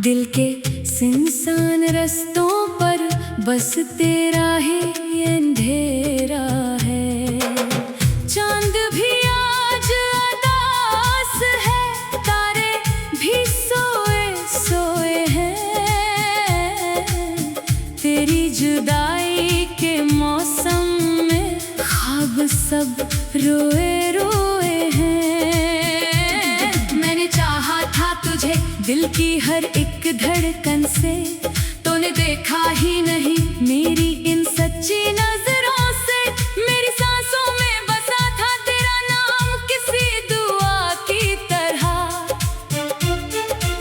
दिल के सुनसान रास्तों पर बस तेरा ही अंधेरा है। चांद भी आज उदास है, तारे भी सोए सोए हैं। तेरी जुदाई के मौसम में ख्वाब सब रोए रोए हैं। मैंने चाहा था तुझे दिल की हर एक धड़कन से, तूने देखा ही नहीं मेरी इन सच्ची नजरों से। मेरी सांसों में बसा था तेरा नाम किसी दुआ की तरह,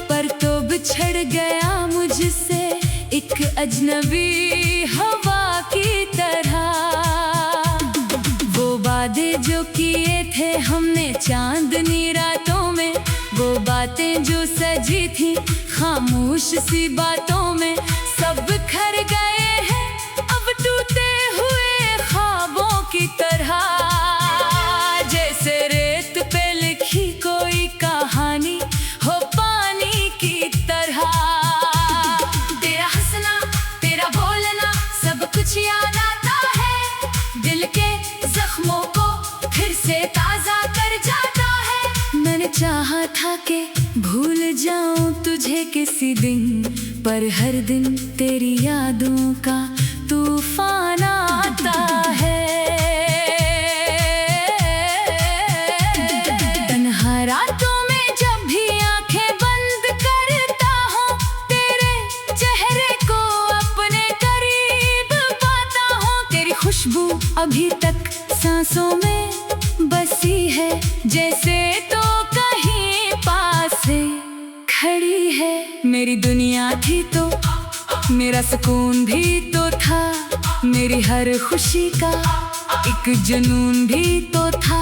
पर तो बिछड़ गया मुझसे एक अजनबी हवा की तरह। वो वादे जो किए थे हमने चांदनी रातों में, वो बातें जो सजी थी खामोश सी बातों में, सब बिखर गए हैं अब टूटे हुए ख्वाबों की तरह। जैसे रेत पे लिखी कोई कहानी हो पानी की तरह। तेरा हंसना तेरा बोलना सब कुछ याद आता है, दिल के जख्मों को फिर से ताजा कर जाता है। मैंने चाहा था कि भूल जाऊं तुझे किसी दिन, पर हर दिन तेरी यादों का तूफान आता है। तन्हा रातों में जब भी आंखें बंद करता हूँ, तेरे चेहरे को अपने करीब पाता हूँ। तेरी खुशबू अभी तक सांसों में बसी है, जैसे तो कहीं पास है खड़ी है। मेरी दुनिया थी तो मेरा सुकून भी तो था, मेरी हर खुशी का एक जुनून भी तो था।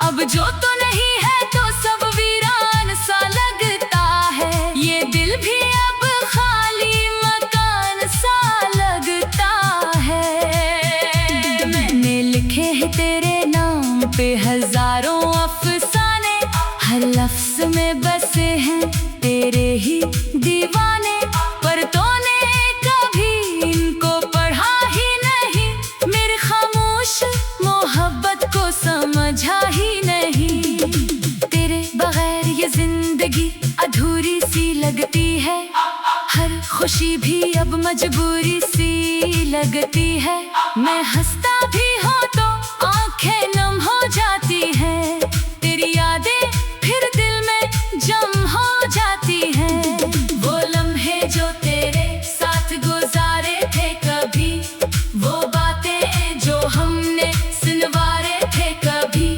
अब जो तो नहीं है तो सब वीरान सा लगता है, ये दिल भी अब खाली मकान सा लगता है। मैंने लिखे हैं तेरे नाम पे हजारों अफसाने, हर लफ्ज में बसे हैं तेरे ही दीवाने, पर तूने कभी इनको पढ़ा ही नहीं, मेरे खामोश मोहब्बत को समझा ही नहीं। तेरे बगैर ये जिंदगी अधूरी सी लगती है, हर खुशी भी अब मजबूरी सी लगती है। मैं हंसता भी हूँ तो आंखें नम हो जाती हैं, तेरी यादें फिर दिल में जम हो जाती हैं। वो लम्हे जो तेरे साथ गुजारे थे कभी, वो बातें जो हमने सुनवारे थे कभी,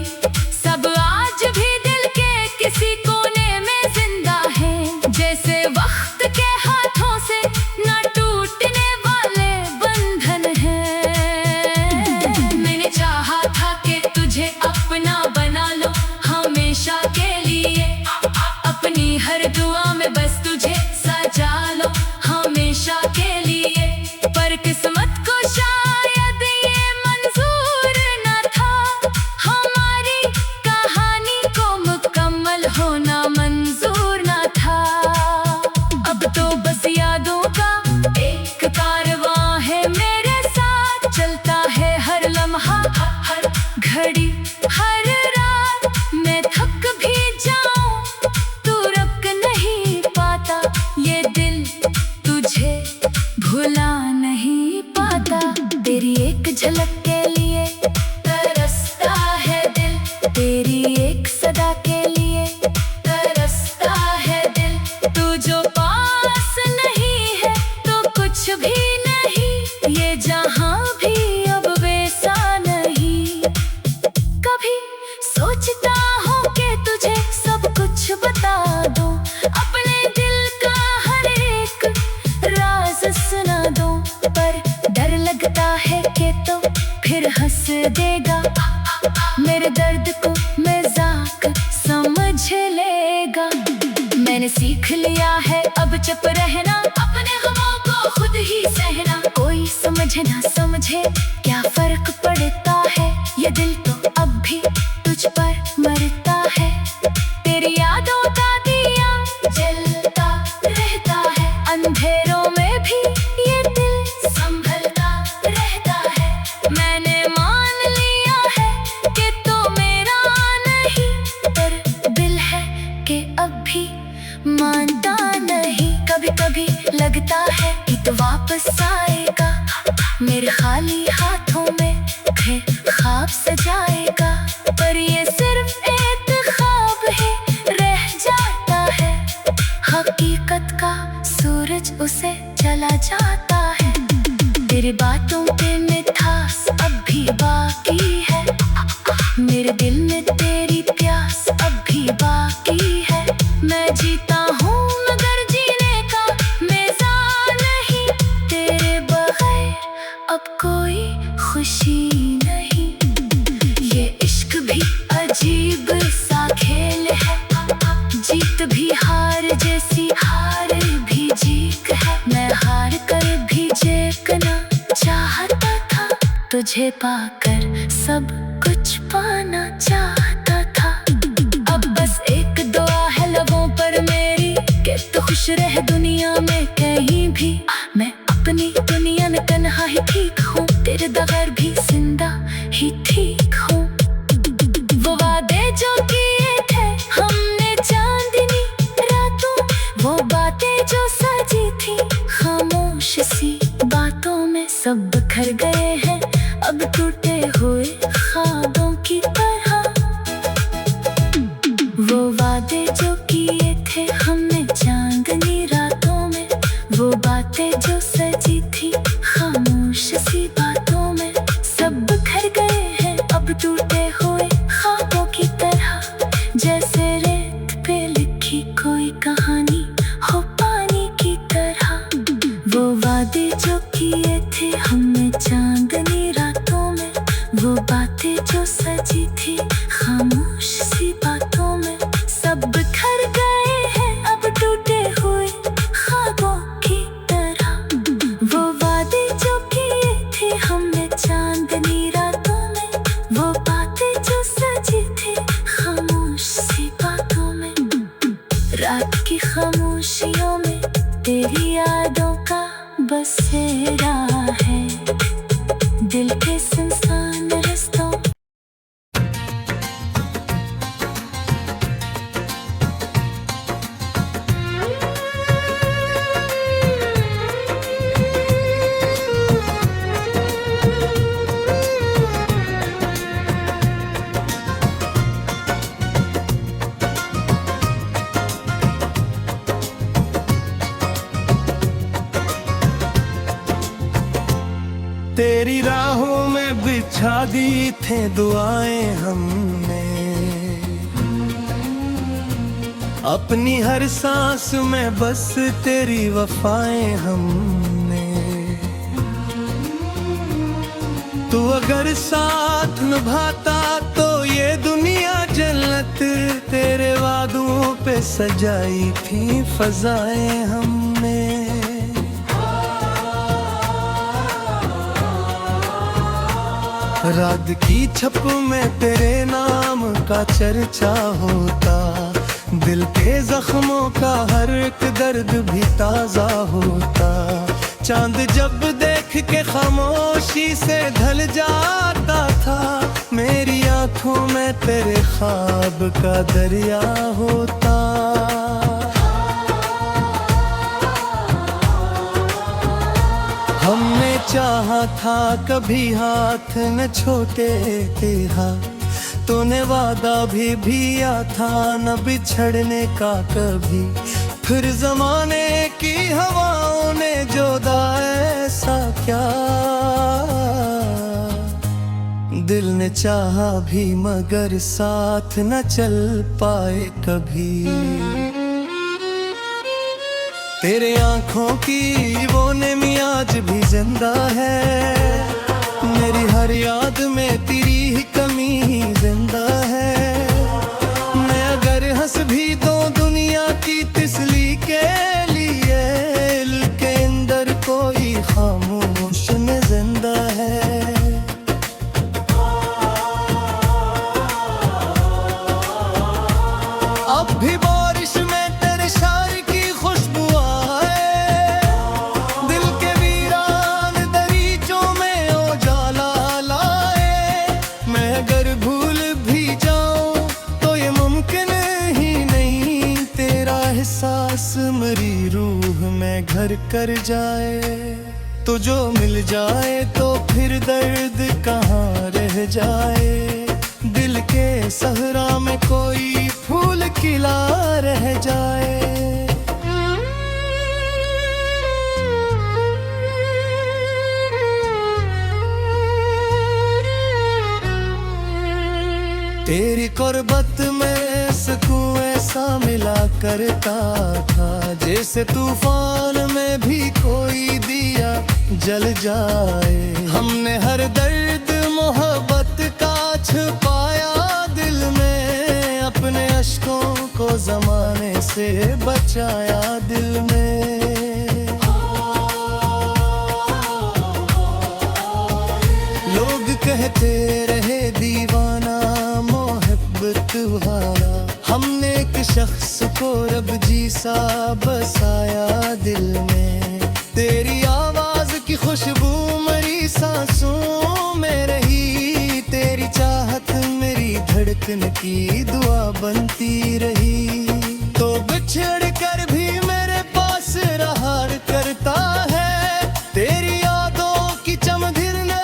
सब आज भी दिल के किसी कोने में जिंदा है। जैसे वक्त के हाथों से ना टूटने वाले बंधन हैं। मैंने चाहा था कि तुझे अपना बना लो हमेशा के लिए, अपनी हर दुआ में बस तुझे सजा लो हमेशा के लिए। पर किस्मत को शायद ये मंजूर न था, हमारी कहानी को मुकम्मल होना मंजूर न था। अब तो बस यादों का एक कारवां है मेरे साथ, चलता है हर लम्हा हर घड़ी हर रात। मैं थक भी जाऊं तू रुक नहीं पाता, ये दिल तुझे भुला नहीं पाता। तेरी एक झलक के लिए तरसता है दिल, तेरी एक सदा के लिए तरसता है दिल। तू जो पास नहीं है तो कुछ भी नहीं, ये जहां भी अब वैसा नहीं। कभी सोचता हूँ कि तुझे सब कुछ बता दूं, अपने दिल का हर एक राज सुना दूं, पर डर लगता है कि तो फिर हंस देगा, मेरे दर्द को मजाक समझ लेगा। मैंने सीख लिया है अब चुप रहना, अपने गमों को खुद ही सहना। कोई समझे ना समझे क्या फर्क पड़ता है, ये दिल तो अब भी तुझ पर मरता है। तेरी यादों का दिया जलता रहता अंधेरों में भी ये दिल संभलता रहता है। मैंने मान लिया है कि तो मेरा नहीं, पर दिल है कि अब भी मानता नहीं। कभी कभी लगता है कि तो वापस आएगा, मेरे खाली हाथों में थे ख्वाब सजाएगा। पर ये सिर्फ एक ख्वाब ही रह जाता है, हकीकत का सूरज उसे चला जाता है। तेरी बातों पे मिठास अब भी बाकी है, मेरे दिल में तेरी प्यास अब भी बाकी है। मैं जीता हूँ मगर जीने का मज़ा नहीं, तेरे बगैर अब कोई खुशी नहीं। ये इश्क भी अजीब सा खेल है, जीत भी हार जैसी हार भी जीत है। मैं हार कर भी जीतना चाहता था, तुझे पाकर सब कुछ पाना चाहता था। अब बस एक दुआ है लबों पर मेरी कि तू खुश रह दुनिया में कहीं भी। मैं अपनी दुनिया में तन्हा ही ठीक हूँ, तेरे बगैर भी जिंदा ही ठीक हूँ। वो वादे जो किए थे हमने चांदनी रातों, वो बातें जो सजी थी खामोश सी बातों में, सब बिखर गए हैं अब टूटे हुए ख्वाबों की तरह। वो वादे जो किए थे हमने चांदनी रातों में, वो बातें जो सजी थी खामोश सी बातों में, सब बिखर गए हैं अब टूटे हुए ख्वाबों की तरह। जैसे रेत पे लिखी कोई कहानी हो पानी की तरह। वो वादे जो किए थे हमने चांदनी रातों में, वो बातें जो सजी थी खामोश सी बातों में, सब बिखर गए हैं अब टूटे हुए ख्वाबों की तरह। वो वादे जो किए थे हमने चांदनी रातों में, वो बातें जो सजी थी खामोश सी बातों में। रात की खामोशियों में तेरी यादों का बसेरा है, दिल के सुनसान रास्तों। तेरी राहों में बिछा दी थे दुआएं हमने, अपनी हर सांस में बस तेरी वफाएं हमने। तू अगर साथ निभाता तो ये दुनिया जन्नत, तेरे वादों पे सजाई थी फजाएं हमने। रात की छप में तेरे नाम का चर्चा होता, दिल के जख्मों का हर एक दर्द भी ताजा होता। चांद जब देख के खामोशी से ढल जाता था, मेरी आंखों में तेरे ख्वाब का दरिया होता। हमने चाहा था कभी हाथ न छोटे तेरा, तूने वादा भी किया था न बिछड़ने का कभी। फिर जमाने की हवाओं ने जोदा ऐसा क्या, दिल ने चाहा भी मगर साथ न चल पाए कभी। तेरे आंखों की वो नेमी आज भी जिंदा है, मेरी हर याद में तेरी ही कमी ही जिंदा है। मैं अगर हंस भी दूं दुनिया की तिसली के लिए, दिल के अंदर कोई खामोश न जिंदा है। अब भी बारिश में तेरे शायर की खुशबू आए, पास मेरी रूह में घर कर जाए, तो जो मिल जाए तो फिर दर्द कहाँ रह जाए। दिल के सहरा में कोई फूल खिला रह जाए। तेरी कुर्बत में सुकून ऐसा मिला करता था, जैसे तूफान में भी कोई दिया जल जाए। हमने हर दर्द मोहब्बत का छुपाया दिल में, अपने अश्कों को जमाने से बचाया दिल में। लोग कहते रहे दीवाना मोहब्बत वाला, हमने एक शख्स को रब जी सा बसाया दिल में। तेरी आवाज की खुशबू मेरी सांसों में रही, तेरी चाहत मेरी धड़कन की दुआ बनती रही। तो बिछड़ कर भी मेरे पास रहा करता है, तेरी यादों की चमधिर ने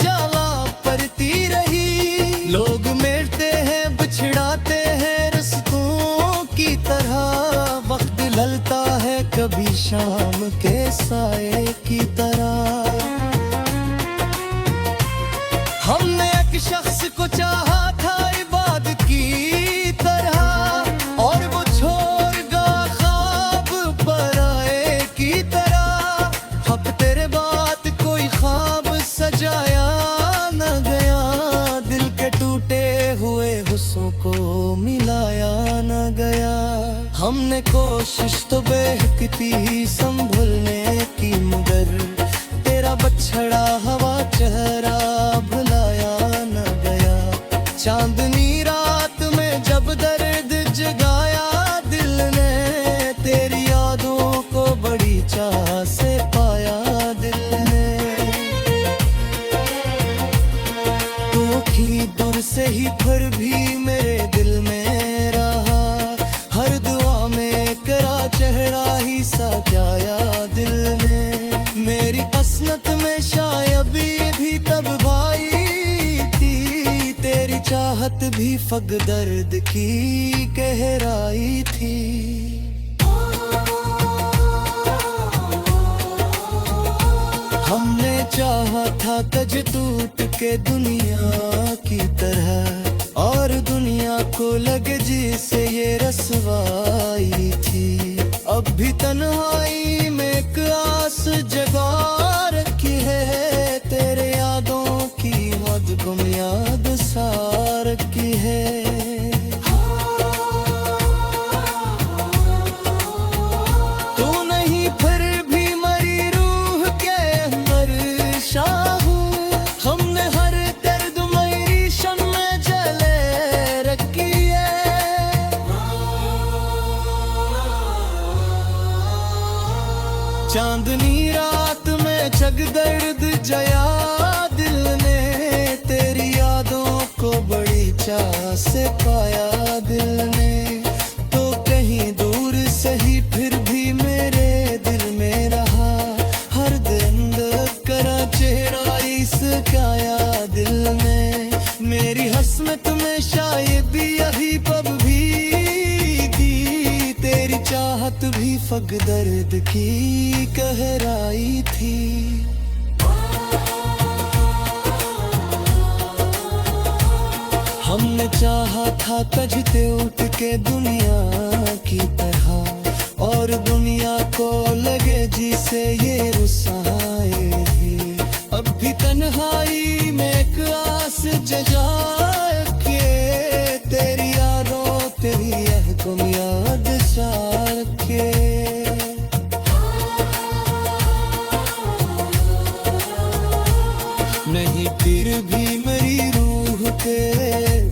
जाला पड़ती रही। लोग मिलते हैं बिछड़ाते हैं रस्तों की तरह, वक्त ढलता है कभी शाम के साए की तरह। हमने एक शख्स को चाहा था इबादत की तरह, और वो छोड़ गया ख्वाब पराए की तरह। अब तेरे बाद कोई ख्वाब सजाया न गया, दिल के टूटे हुए हुस्सों को मिलाया न गया। हमने कोशिश तो बेहकती संभलने की, मगर तेरा बछड़ा हवा चेहरा भुलाया न गया। चांदनी रात में जब दर्द जगाया दिल ने, तेरी यादों को बड़ी चाह से पाया दिल ने। तू थी दूर से ही फिर भी मेरे दिल में रहा, हर दुआ में करा चेहरा ही सजाया दिल ने। मेरी असनत में शायद भी तब भाई थी, तेरी चाहत भी फग दर्द की गहराई थी। हमने चाहा था तज टूट के दुनिया की तरह, और दुनिया को लगे जिसे ये रसवाई थी। अब भी तन्हाई में एक आस जगा रखी है, तेरे यादों की मद गुम याद सार की है। तू नहीं फिर भी मरी रूह के अंदर शाहू, हमने हर दर्द मेरी शन में जले रखी है। चांदनी रात में जग दर्द जया दिल ने, तेरी यादों को बड़ी चाह से पाया दिल ने। तो कहीं दूर सही फिर भी मेरे दिल में रहा, हर दिन करा चेहरा इसकाया दिल ने। मेरी हसमत में शायद यही पब भी थी, तेरी चाहत भी फग दर्द की गहराई थी। हमने चाहा था तजते उठ के दुनिया की तरह, और दुनिया को लगे जिसे ये रुसाए ही। अब भी तन्हाई में एक आस जगा के, तेरी यादों तेरी यहकुम याद सार के। नहीं फिर भी मेरी रूह के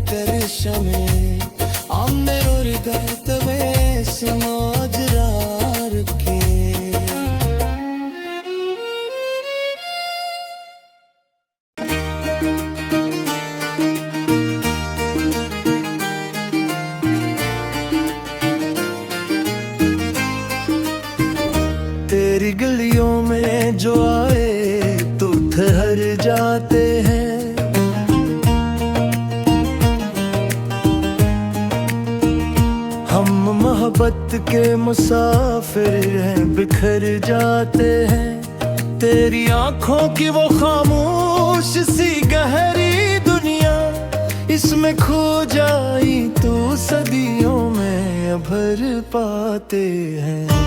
करशा में आमने और दर्द में समाज रार के। जो आए तो ठहर जाते हैं। हम मोहब्बत के मुसाफिर हैं, बिखर जाते हैं। तेरी आंखों की वो खामोश सी गहरी दुनिया, इसमें खो जाई तो सदियों में भर पाते हैं।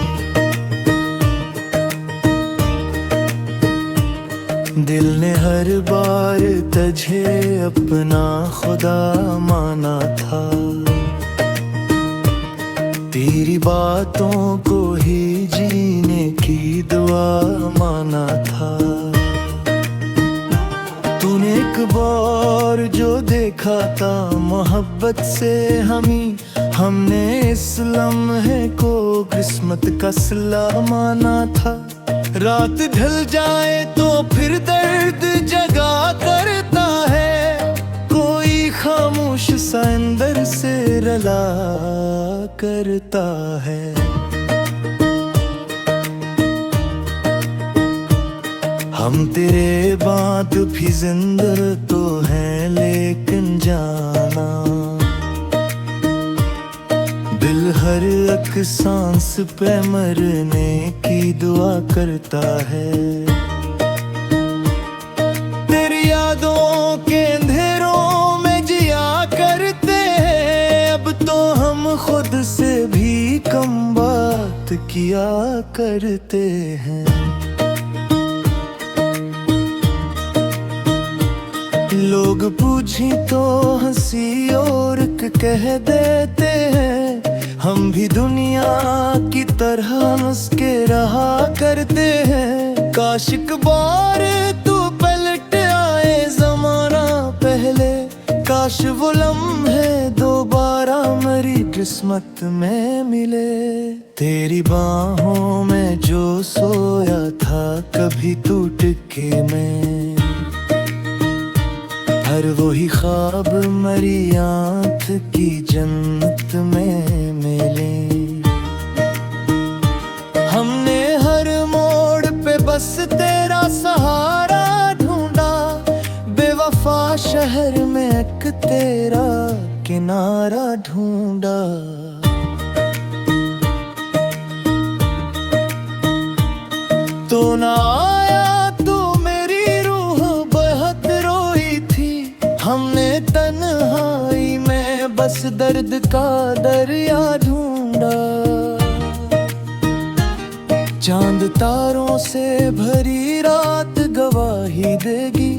दिल ने हर बार तुझे अपना खुदा माना था, तेरी बातों को ही जीने की दुआ माना था। तूने एक बार जो देखा था मोहब्बत से हमने इस लम्हे को किस्मत का सिला माना था। रात ढल जाए तो फिर दर्द जगा करता है, कोई खामोश सा अंदर से रला करता है। हम तेरे बाद भी जिंदा तो हैं, लेकिन जाना दिल हर एक सांस पे मरने की दुआ करता है। तेरी यादों के अंधेरों में जिया करते हैं, अब तो हम खुद से भी कम बात किया करते हैं। लोग पूछी तो हंसी और कह देते हैं, हम भी दुनिया की तरह हंस के रहा करते हैं। काश एक बार तू पलट आए ज़माना पहले, काश वो लम्हे दोबारा मेरी किस्मत में मिले। तेरी बाहों में जो सोया था कभी टूट के मैं, हर वही ख्वाब मरी आँख की जन्नत में मिले। हमने हर मोड़ पे बस तेरा सहारा ढूंढा, बेवफा शहर में एक तेरा किनारा ढूंढा। तो ना आया तू, मेरी रूह बहुत रोई थी। हमने तन्हाई में बस दर्द का दरिया ढूंढा। चांद तारों से भरी रात गवाही देगी,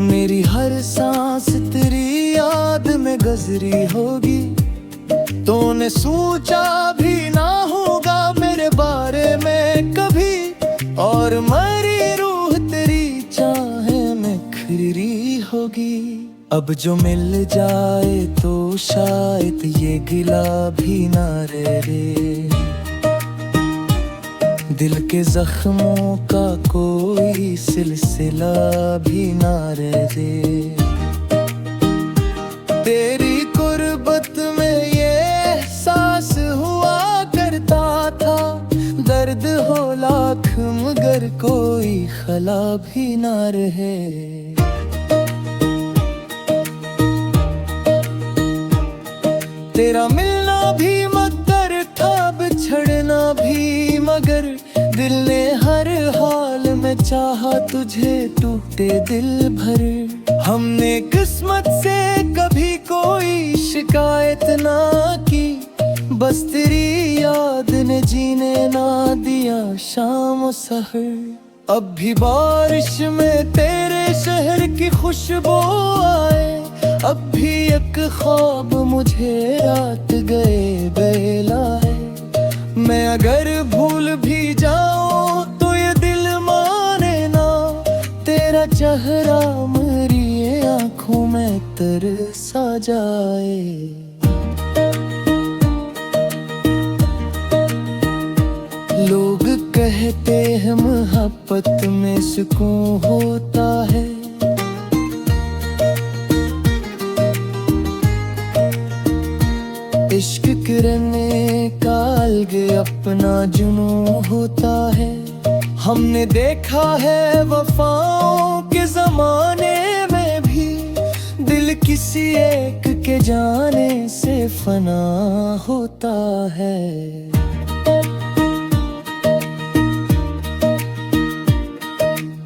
मेरी हर सांस तेरी याद में गजरी होगी। तूने सोचा भी ना होगा मेरे बारे में कभी, और मरी रूह तेरी चाहे में खरी होगी। अब जो मिल जाए तो शायद ये गिला भी ना रहे, दिल के जख्मों का कोई सिलसिला भी ना रहे। तेरी कुर्बत में ये एहसास हुआ करता था, दर्द हो लाख मगर कोई खला भी ना रहे। तेरा मिलना भी मगर था, बिछड़ना भी मगर, दिल ने हर हाल में चाहा तुझे टूटे दिल भर। हमने किस्मत से कभी कोई शिकायत ना की, बस तेरी याद ने जीने ना दिया शाम सहर। अब भी बारिश में तेरे शहर की खुशबू आए, अब भी एक ख्वाब मुझे रात गए बेलाए। मैं अगर भूल भी जाऊं तो ये दिल माने ना, तेरा चेहरा मेरी आंखों में तरसा जाए। लोग कहते हैं मोहब्बत में सुकून होता है, इश्क करने का अलग अपना जुनून होता है। हमने देखा है वफाओं के जमाने में भी दिल किसी एक के जाने से फना होता है।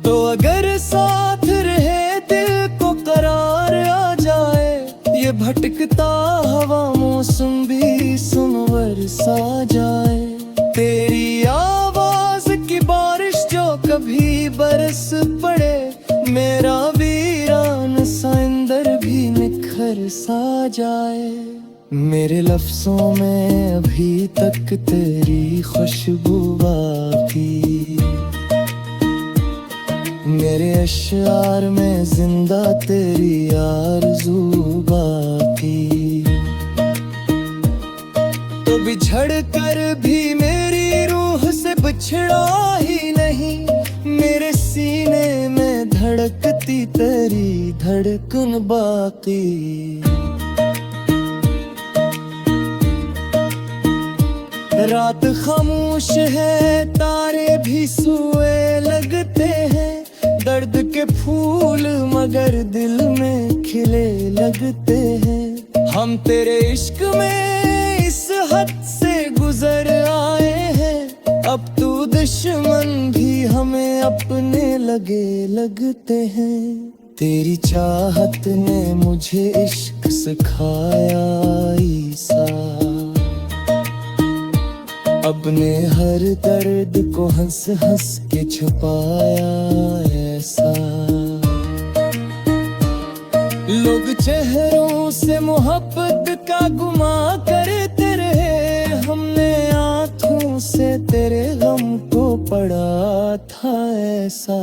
तो अगर साथ रहे दिल को करार आ जाए, ये भटकता हवा मौसम भी सुनवर सा जाए। तेरी आवाज की बारिश जो कभी बरस पड़े, मेरा वीरान सा अंदर भी निखर सा जाए। मेरे लफ्जों में अभी तक तेरी खुशबू बाकी, मेरे अश्यार में जिंदा तेरी आरज़ू बाकी। तो बिछड़ कर भी मेरी रूह से बिछड़ा ही नहीं, मेरे सीने में धड़कती तेरी धड़कन बाकी। रात खामोश है, तारे भी सोए लगते हैं, दर्द के फूल मगर दिल में खिले लगते हैं। हम तेरे इश्क में इस हद से गुजर आए हैं, अब तू दुश्मन भी हमें अपने लगे लगते हैं। तेरी चाहत ने मुझे इश्क सिखाया ईसा, अपने हर दर्द को हंस हंस के छुपाया ऐसा। लोग चेहरों से मोहब्बत का गुमा करते रहे, हमने आँखों से तेरे गम को पढ़ा था ऐसा।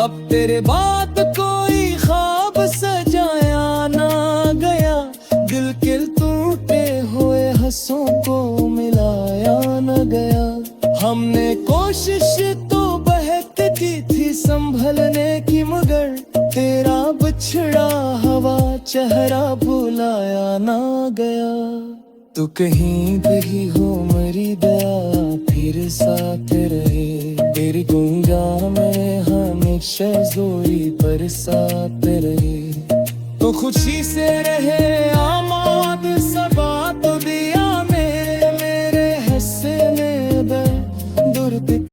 अब तेरे बाद कोई ख्वाब सजाया ना गया, दिल के टूटे हुए हंसों को मिलाया न गया। हमने कोशिश तो बहक की थी संभलने की, मगर तेरा बिछड़ा हवा चेहरा भुलाया ना गया। तू कहीं भी हो मेरी दया फिर साथ रहे, तेरी गुंजा में हमेशा जोरी बरसात रहे। तो खुशी से रहे